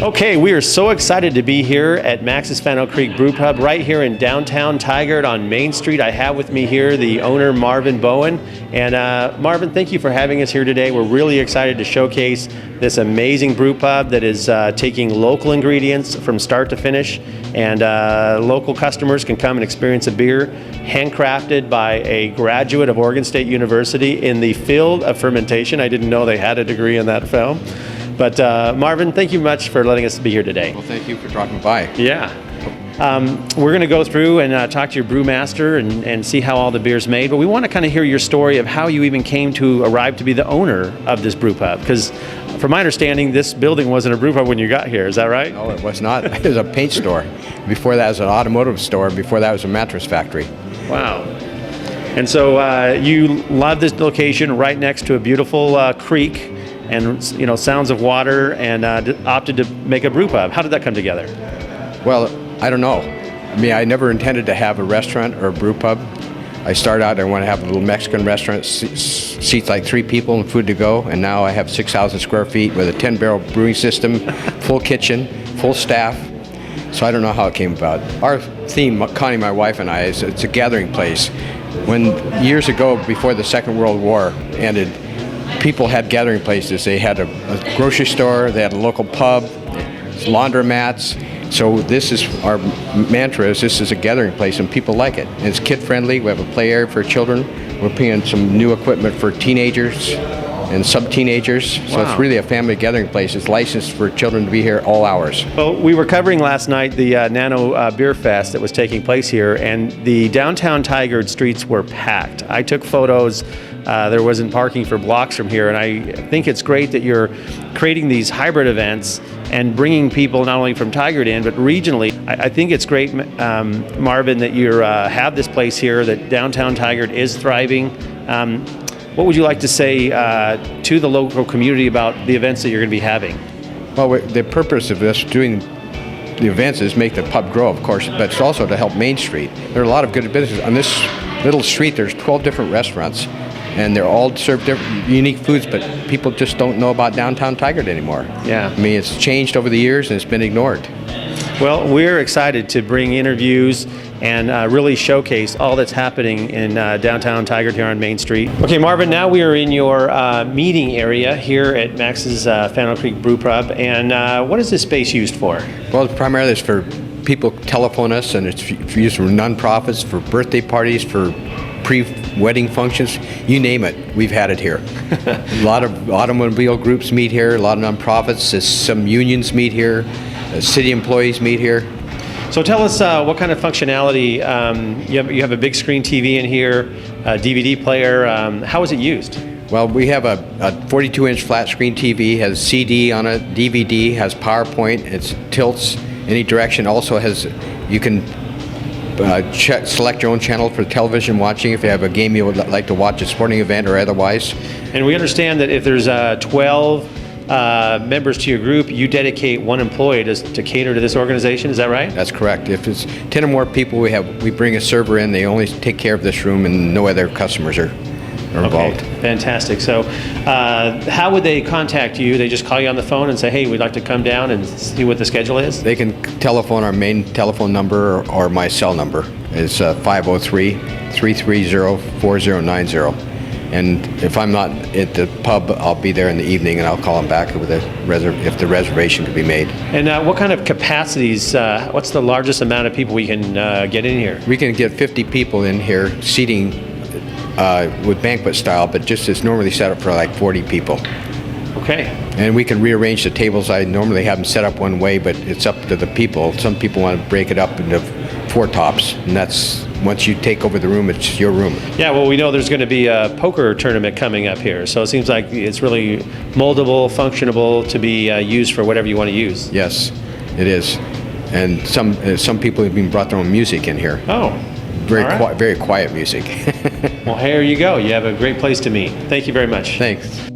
Okay, we are so excited to be here at Max's Fano Creek Brew Pub right here in downtown Tigard on Main Street. I have with me here the owner, Marvin Bowen. And Marvin, thank you for having us here today. We're really excited to showcase this amazing brew pub that is taking local ingredients from start to finish. And local customers can come and experience a beer handcrafted by a graduate of Oregon State University in the field of fermentation. I didn't know they had a degree in that film. But Marvin, thank you much for letting us be here today. Well, thank you for dropping by. Yeah. We're going to go through and talk to your brewmaster and see how all the beer's made. But we want to kind of hear your story of how you even came to arrive to be the owner of this brew pub. Because from my understanding, this building wasn't a brew pub when you got here. Is that right? No, it was not. It was a paint store. Before that, it was an automotive store. Before that, it was a mattress factory. Wow. And so you love this location right next to a beautiful creek and sounds of water, and opted to make a brew pub. How did that come together? Well, I don't know. I mean, I never intended to have a restaurant or a brew pub. I started out, I want to have a little Mexican restaurant, seats like 3 people and food to go, and now I have 6,000 square feet with a 10-barrel brewing system, full kitchen, full staff. So I don't know how it came about. Our theme, Connie, my wife, and I, is it's a gathering place. When years ago, before the Second World War ended, people had gathering places. They had a grocery store, they had a local pub, laundromats. So this is our mantra, is this is a gathering place and people like it. And it's kid friendly, we have a play area for children. We're putting in some new equipment for teenagers and sub-teenagers. So It's really a family gathering place. It's licensed for children to be here all hours. Well, we were covering last night the Nano Beer Fest that was taking place here, and the downtown Tigard streets were packed. I took photos. There wasn't parking for blocks from here, and I think it's great that you're creating these hybrid events and bringing people not only from Tigard in, but regionally. I think it's great, Marvin, that you have this place here, that downtown Tigard is thriving. What would you like to say to the local community about the events that you're going to be having? Well, the purpose of this, doing the events, is make the pub grow, of course, but it's also to help Main Street. There are a lot of good businesses. On this little street, there's 12 different restaurants, and they're all serve different, unique foods, but people just don't know about downtown Tigard anymore. Yeah. I mean, it's changed over the years, and it's been ignored. Well, we're excited to bring interviews and really showcase all that's happening in downtown Tigard here on Main Street. Okay, Marvin, now we are in your meeting area here at Max's Fano Creek Brew Pub, and what is this space used for? Well, primarily it's for people telephone us, and it's used for nonprofits, for birthday parties, for pre-wedding functions, you name it, we've had it here. A lot of automobile groups meet here, a lot of nonprofits, some unions meet here, city employees meet here. So tell us what kind of functionality, you have a big screen TV in here, a DVD player, how is it used? Well, we have a 42-inch flat screen TV, has CD on it, DVD, has PowerPoint, it tilts any direction, also has, you can select your own channel for television watching if you have a game you would like to watch, a sporting event or otherwise. And we understand that if there's 12 members to your group, you dedicate one employee to cater to this organization, is that right? That's correct. If it's 10 or more people, we bring a server in, they only take care of this room and no other customers are involved. Okay, fantastic. So how would they contact you? They just call you on the phone and say, hey, we'd like to come down and see what the schedule is? They can telephone our main telephone number or my cell number. It's 503-330-4090. And if I'm not at the pub, I'll be there in the evening and I'll call them back with if the reservation could be made. And what kind of capacities, what's the largest amount of people we can get in here? We can get 50 people in here, seating with banquet style, but just it's normally set up for like 40 people. Okay. And we can rearrange the tables. I normally have them set up one way, but it's up to the people. Some people want to break it up into 4 tops, and that's, once you take over the room, it's your room. Yeah, well, we know there's going to be a poker tournament coming up here, so it seems like it's really moldable, functionable to be used for whatever you want to use. Yes, it is. And some people have even brought their own music in here. Oh. Very quiet music. Well, here you go. You have a great place to meet. Thank you very much. Thanks.